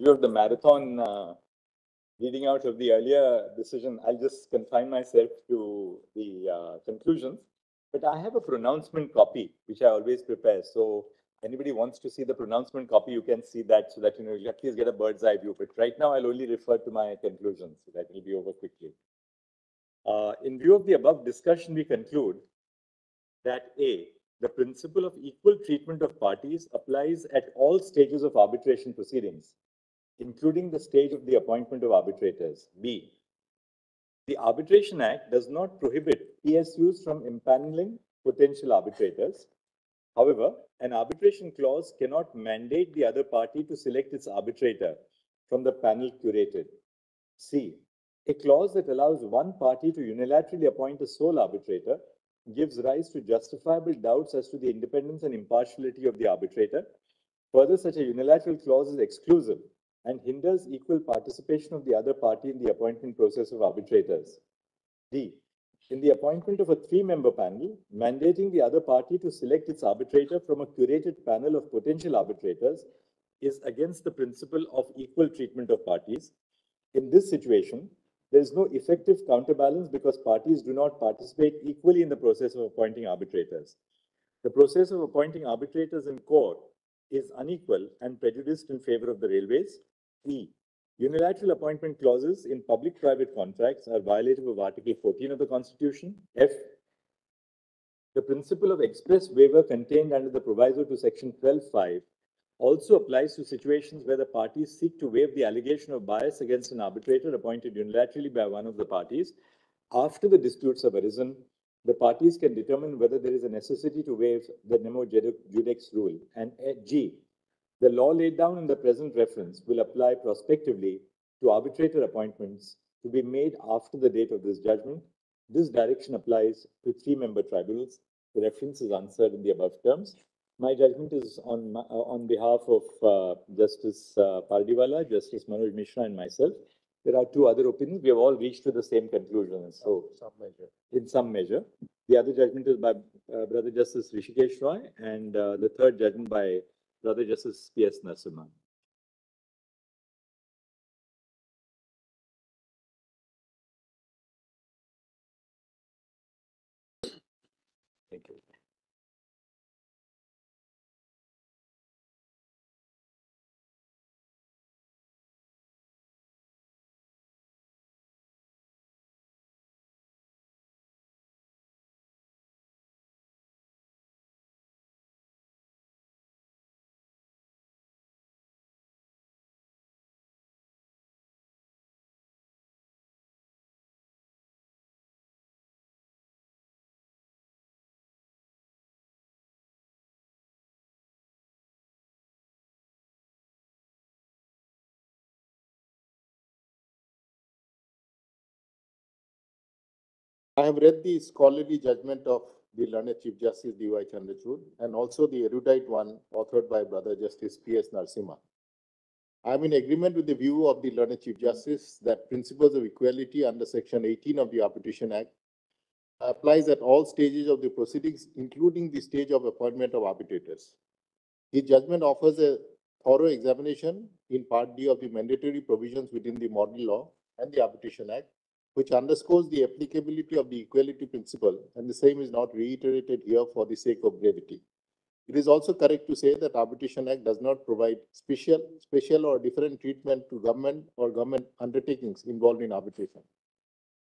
view of the marathon reading out of the earlier decision, I'll just confine myself to the conclusions. But I have a pronouncement copy, which I always prepare. So anybody wants to see the pronouncement copy, you can see that so that you'll at least get a bird's eye view. But right now, I'll only refer to my conclusions. So that will be over quickly. In view of the above discussion, we conclude that A, the principle of equal treatment of parties applies at all stages of arbitration proceedings, including the stage of the appointment of arbitrators. B, the Arbitration Act does not prohibit PSUs from impaneling potential arbitrators. However, an arbitration clause cannot mandate the other party to select its arbitrator from the panel curated. C, a clause that allows one party to unilaterally appoint a sole arbitrator gives rise to justifiable doubts as to the independence and impartiality of the arbitrator. Further, such a unilateral clause is exclusive and hinders equal participation of the other party in the appointment process of arbitrators. D, in the appointment of a three-member panel, mandating the other party to select its arbitrator from a curated panel of potential arbitrators is against the principle of equal treatment of parties. In this situation, there is no effective counterbalance because parties do not participate equally in the process of appointing arbitrators. The process of appointing arbitrators in court is unequal and prejudiced in favor of the railways. E, unilateral appointment clauses in public-private contracts are violative of Article 14 of the Constitution. F, the principle of express waiver contained under the proviso to Section 12(5) also applies to situations where the parties seek to waive the allegation of bias against an arbitrator appointed unilaterally by one of the parties. After the disputes have arisen, the parties can determine whether there is a necessity to waive the nemo judex rule. And G, the law laid down in the present reference will apply prospectively to arbitrator appointments to be made after the date of this judgment. This direction applies to three-member tribunals. The reference is answered in the above terms. My judgment is on behalf of Justice Pardiwala, Justice Manoj Mishra, and myself. There are two other opinions. We have all reached to the same conclusion. So, in some measure. The other judgment is by Brother Justice Rishikesh Roy, and the third judgment by Brother Justice P.S. Narasimhan. Thank you. I have read the scholarly judgment of the learned Chief Justice D.Y. Chandrachud and also the erudite one authored by Brother Justice P.S. Narasimhan. I am in agreement with the view of the learned Chief Justice that principles of equality under Section 18 of the Arbitration Act applies at all stages of the proceedings, including the stage of appointment of arbitrators. His judgment offers a thorough examination in Part D of the mandatory provisions within the model law and the Arbitration Act, which underscores the applicability of the equality principle, and the same is not reiterated here for the sake of brevity. It is also correct to say that Arbitration Act does not provide special or different treatment to government or government undertakings involved in arbitration.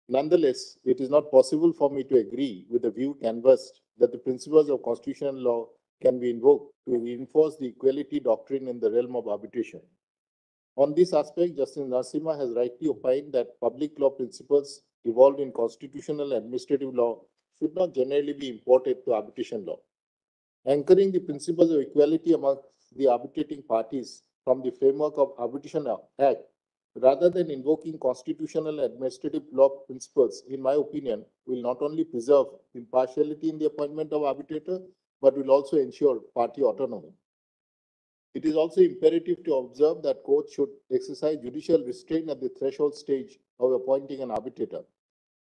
Nonetheless, it is not possible for me to agree with the view canvassed that the principles of constitutional law can be invoked to reinforce the equality doctrine in the realm of arbitration. On this aspect, Justice Narasimha has rightly opined that public law principles evolved in constitutional and administrative law should not generally be imported to arbitration law. Anchoring the principles of equality among the arbitrating parties from the framework of Arbitration Act, rather than invoking constitutional and administrative law principles, in my opinion, will not only preserve impartiality in the appointment of arbitrator, but will also ensure party autonomy. It is also imperative to observe that courts should exercise judicial restraint at the threshold stage of appointing an arbitrator.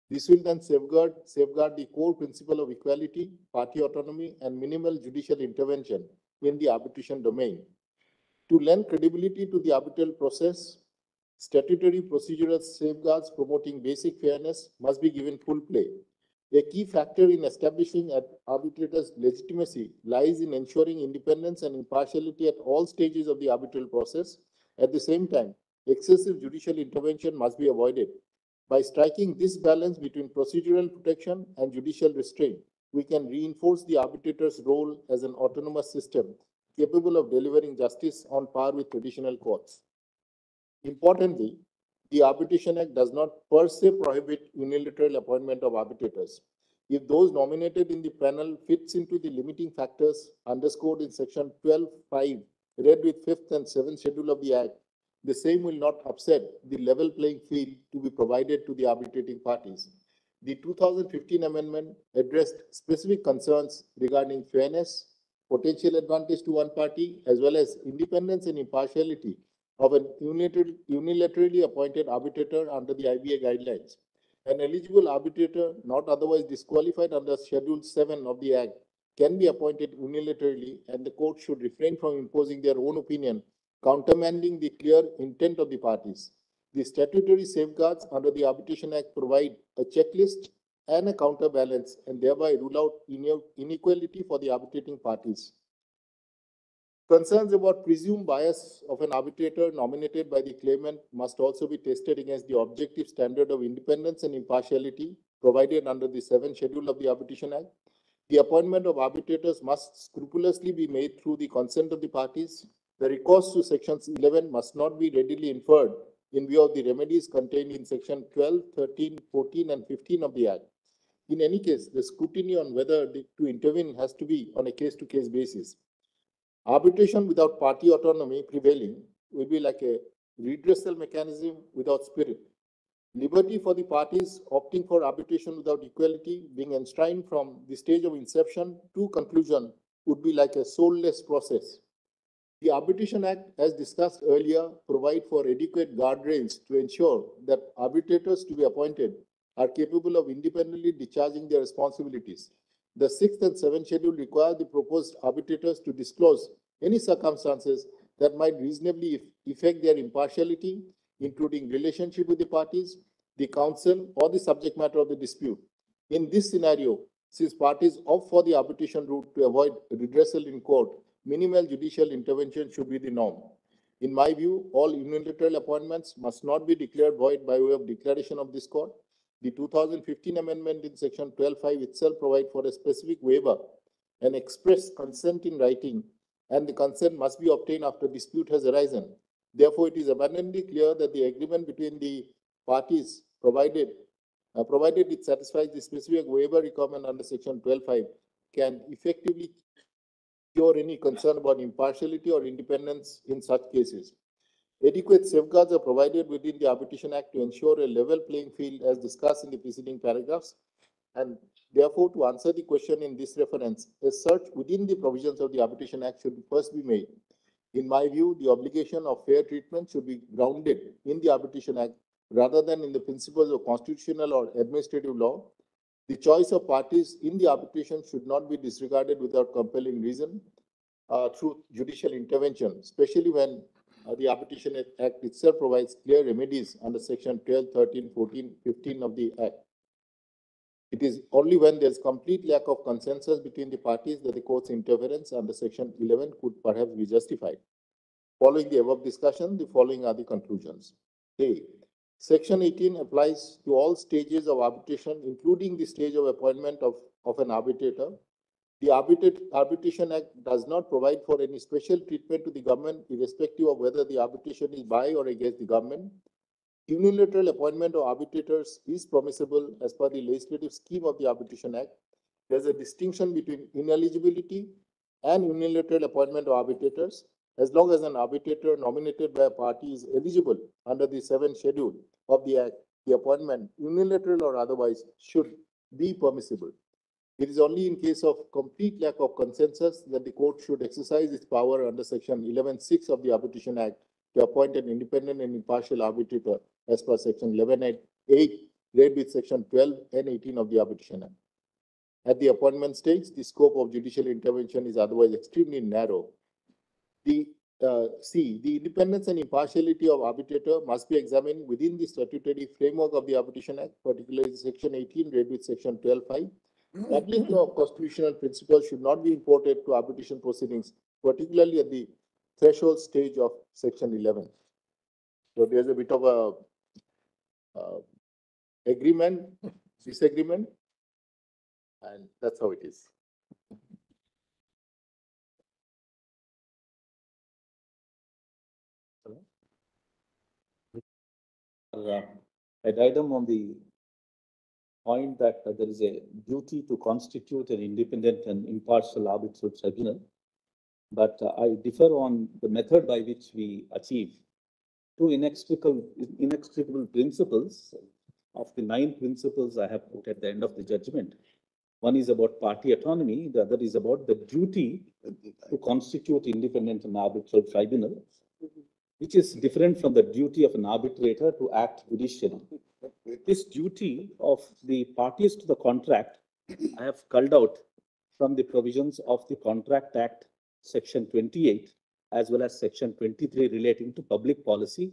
This will then safeguard the core principle of equality, party autonomy, and minimal judicial intervention in the arbitration domain. To lend credibility to the arbitral process, statutory procedural safeguards promoting basic fairness must be given full play. A key factor in establishing arbitrators' legitimacy lies in ensuring independence and impartiality at all stages of the arbitral process. At the same time, excessive judicial intervention must be avoided. By striking this balance between procedural protection and judicial restraint, we can reinforce the arbitrator's role as an autonomous system capable of delivering justice on par with traditional courts. Importantly, the Arbitration Act does not per se prohibit unilateral appointment of arbitrators. If those nominated in the panel fits into the limiting factors underscored in section 12(5), read with 5th and 7th schedule of the Act, the same will not upset the level playing field to be provided to the arbitrating parties. The 2015 amendment addressed specific concerns regarding fairness, potential advantage to one party, as well as independence and impartiality of an unilaterally appointed arbitrator under the IBA guidelines. An eligible arbitrator not otherwise disqualified under Schedule 7 of the Act can be appointed unilaterally, and the court should refrain from imposing their own opinion, countermanding the clear intent of the parties. The statutory safeguards under the Arbitration Act provide a checklist and a counterbalance and thereby rule out inequality for the arbitrating parties. Concerns about presumed bias of an arbitrator nominated by the claimant must also be tested against the objective standard of independence and impartiality provided under the 7th schedule of the Arbitration Act. The appointment of arbitrators must scrupulously be made through the consent of the parties. The recourse to sections 11 must not be readily inferred in view of the remedies contained in section 12, 13, 14, and 15 of the Act. In any case, the scrutiny on whether to intervene has to be on a case-to-case basis. Arbitration without party autonomy prevailing will be like a redressal mechanism without spirit. Liberty for the parties opting for arbitration without equality being enshrined from the stage of inception to conclusion would be like a soulless process. The Arbitration Act, as discussed earlier, provide for adequate guardrails to ensure that arbitrators to be appointed are capable of independently discharging their responsibilities. The 6th and 7th schedule require the proposed arbitrators to disclose any circumstances that might reasonably affect their impartiality, including relationship with the parties, the counsel, or the subject matter of the dispute. In this scenario, since parties opt for the arbitration route to avoid redressal in court, minimal judicial intervention should be the norm. In my view, all unilateral appointments must not be declared void by way of declaration of this court. The 2015 amendment in section 12(5) itself provides for a specific waiver and express consent in writing, and the consent must be obtained after dispute has arisen. Therefore, it is abundantly clear that the agreement between the parties provided it satisfies the specific waiver requirement under section 12(5) can effectively cure any concern about impartiality or independence in such cases. Adequate safeguards are provided within the Arbitration Act to ensure a level playing field as discussed in the preceding paragraphs. And therefore, to answer the question in this reference, a search within the provisions of the Arbitration Act should first be made. In my view, the obligation of fair treatment should be grounded in the Arbitration Act rather than in the principles of constitutional or administrative law. The choice of parties in the arbitration should not be disregarded without compelling reason through judicial intervention, especially when the Arbitration Act itself provides clear remedies under section 12, 13, 14, 15 of the Act. It is only when there is complete lack of consensus between the parties that the court's interference under section 11 could perhaps be justified. Following the above discussion, the following are the conclusions. A. Section 18 applies to all stages of arbitration, including the stage of appointment of an arbitrator. The Arbitration Act does not provide for any special treatment to the government, irrespective of whether the arbitration is by or against the government. Unilateral appointment of arbitrators is permissible as per the legislative scheme of the Arbitration Act. There is a distinction between ineligibility and unilateral appointment of arbitrators. As long as an arbitrator nominated by a party is eligible under the 7th schedule of the Act, the appointment, unilateral or otherwise, should be permissible. It is only in case of complete lack of consensus that the court should exercise its power under section 11(6) of the Arbitration Act to appoint an independent and impartial arbitrator as per section 11(8), read with section 12 and 18 of the Arbitration Act. At the appointment stage, the scope of judicial intervention is otherwise extremely narrow. The See, the independence and impartiality of arbitrator must be examined within the statutory framework of the Arbitration Act, particularly Section 18, read with Section 12(5). Public law constitutional principles should not be imported to arbitration proceedings, particularly at the threshold stage of Section 11. So there's a bit of a agreement, disagreement, and that's how it is. An item on the point that there is a duty to constitute an independent and impartial arbitral tribunal. But I differ on the method by which we achieve two inextricable principles of the 9 principles I have put at the end of the judgment. One is about party autonomy, the other is about the duty to constitute independent and arbitral tribunal, which is different from the duty of an arbitrator to act judicially. This duty of the parties to the contract, I have culled out from the provisions of the Contract Act, Section 28, as well as Section 23 relating to public policy,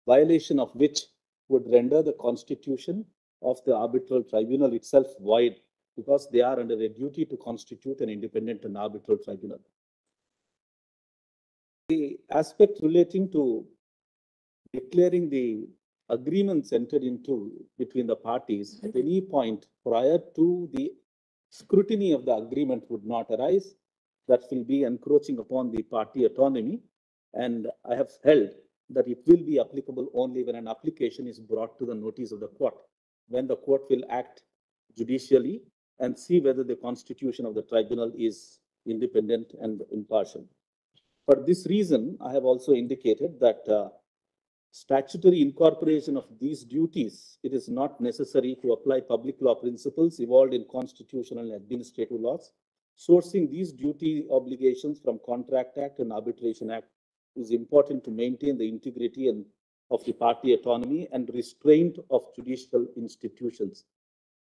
violation of which would render the constitution of the arbitral tribunal itself void, because they are under a duty to constitute an independent and arbitral tribunal. The aspect relating to declaring the agreements entered into between the parties at any point prior to the scrutiny of the agreement would not arise. That will be encroaching upon the party autonomy. And I have held that it will be applicable only when an application is brought to the notice of the court, when the court will act judicially and see whether the constitution of the tribunal is independent and impartial. For this reason, I have also indicated that statutory incorporation of these duties, it is not necessary to apply public law principles evolved in constitutional and administrative laws. Sourcing these duty obligations from Contract Act and Arbitration Act is important to maintain the integrity of the party autonomy and restraint of judicial institutions.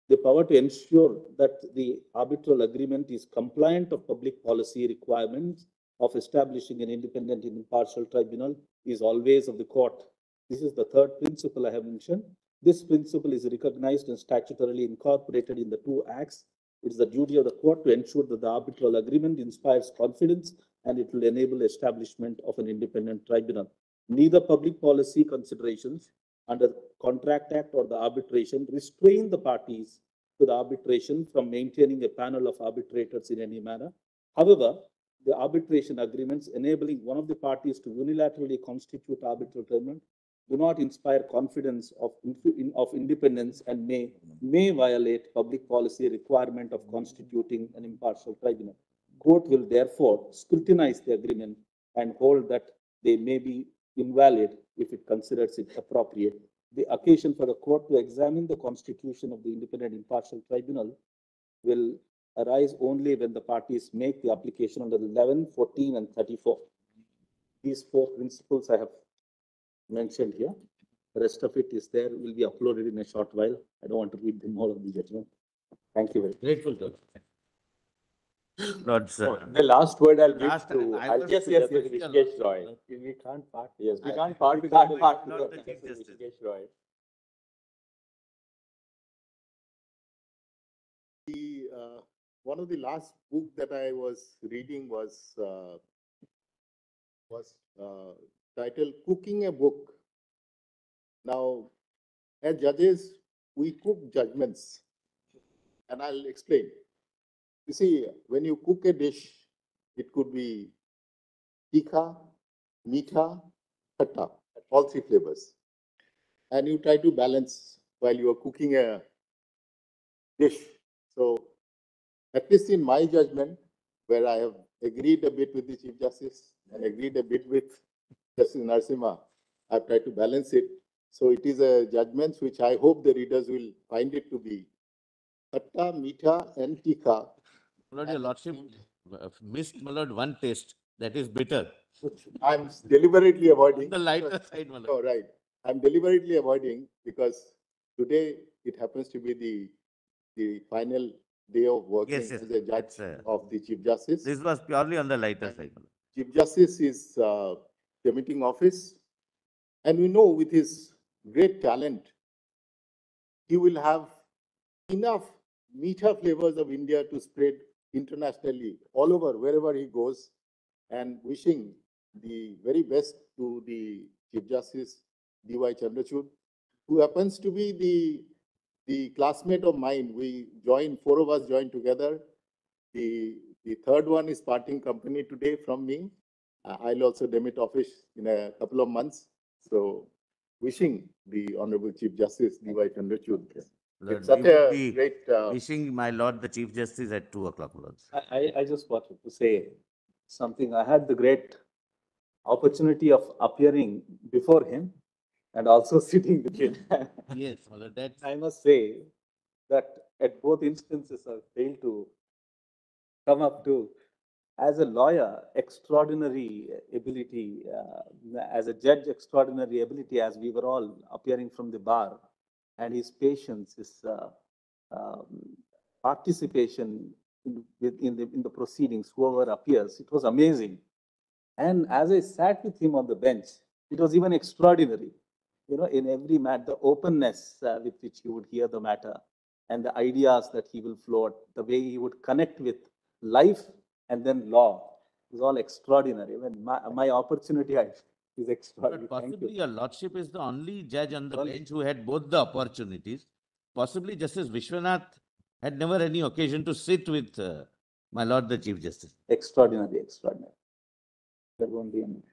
The power to ensure that the arbitral agreement is compliant of public policy requirements of establishing an independent and impartial tribunal is always of the court. This is the third principle I have mentioned. This principle is recognized and statutorily incorporated in the 2 acts. It is the duty of the court to ensure that the arbitral agreement inspires confidence and it will enable establishment of an independent tribunal. Neither public policy considerations under the Contract Act or the arbitration restrain the parties to the arbitration from maintaining a panel of arbitrators in any manner. However, the arbitration agreements enabling one of the parties to unilaterally constitute arbitral tribunal do not inspire confidence of independence and may violate public policy requirement of constituting an impartial tribunal. Court will therefore scrutinize the agreement and hold that they may be invalid if it considers it appropriate. The occasion for the court to examine the constitution of the independent impartial tribunal will arise only when the parties make the application under 11, 14, and 34. These 4 principles I have mentioned here. The rest of it is there, will be uploaded in a short while. I don't want to read them all of the judgment. Thank you very much. Grateful to. Not, sir. The last word I'll give Last, to I was Justice suggesting Rishikesh a Roy. lot. We can't part. Yes, we I- can't part. we We can't can't part. not the Chief Justice Justice. Rishikesh Roy. One of the last book that I was reading was titled "Cooking a Book." Now, as judges, we cook judgments, and I'll explain. You see, when you cook a dish, it could be tikha, meetha, khatta, all 3 flavors, and you try to balance while you are cooking a dish. So, at least in my judgment, where I have agreed a bit with the Chief Justice and agreed a bit with Justice Narasimha, I've tried to balance it. So it is a judgment which I hope the readers will find it to be khatta, meetha, and tikha. Lord, your lordship missed, my lord, one taste, that is bitter. I'm deliberately avoiding. On the lighter side, my lord. Oh, right. I'm deliberately avoiding because today it happens to be the final day of working Yes, yes, as a judge it's, of the Chief Justice. This was purely on the lighter side, my lord. Chief Justice is demitting office, and we know with his great talent, he will have enough meetha flavors of India to spread internationally all over wherever he goes, and wishing the very best to the Chief Justice D.Y. Chandrachud, who happens to be the classmate of mine. We joined, four of us joined together. The third one is parting company today from me. I'll also demit office in a couple of months. So wishing the Honorable Chief Justice D.Y. Chandrachud. Lord, It's such we would a be great wishing my Lord the Chief Justice at 2 o'clock, Lord. I just wanted to say something. I had the great opportunity of appearing before him and also sitting with him. Yes, my Lord, that's I must say that at both instances I failed to come up to, as a lawyer, extraordinary ability, as a judge, extraordinary ability, as we were all appearing from the bar, and his patience, his um, participation in the proceedings, whoever appears, it was amazing. And as I sat with him on the bench, it was even extraordinary. You know, in every matter, the openness with which he would hear the matter and the ideas that he will float, the way he would connect with life and then law is all extraordinary. When my opportunity is extraordinary. but Thank possibly you. your Lordship is the only judge on the Well- bench who had both the opportunities. Possibly Justice Vishwanath had never any occasion to sit with my Lord the Chief Justice. Extraordinary, extraordinary. There won't be any.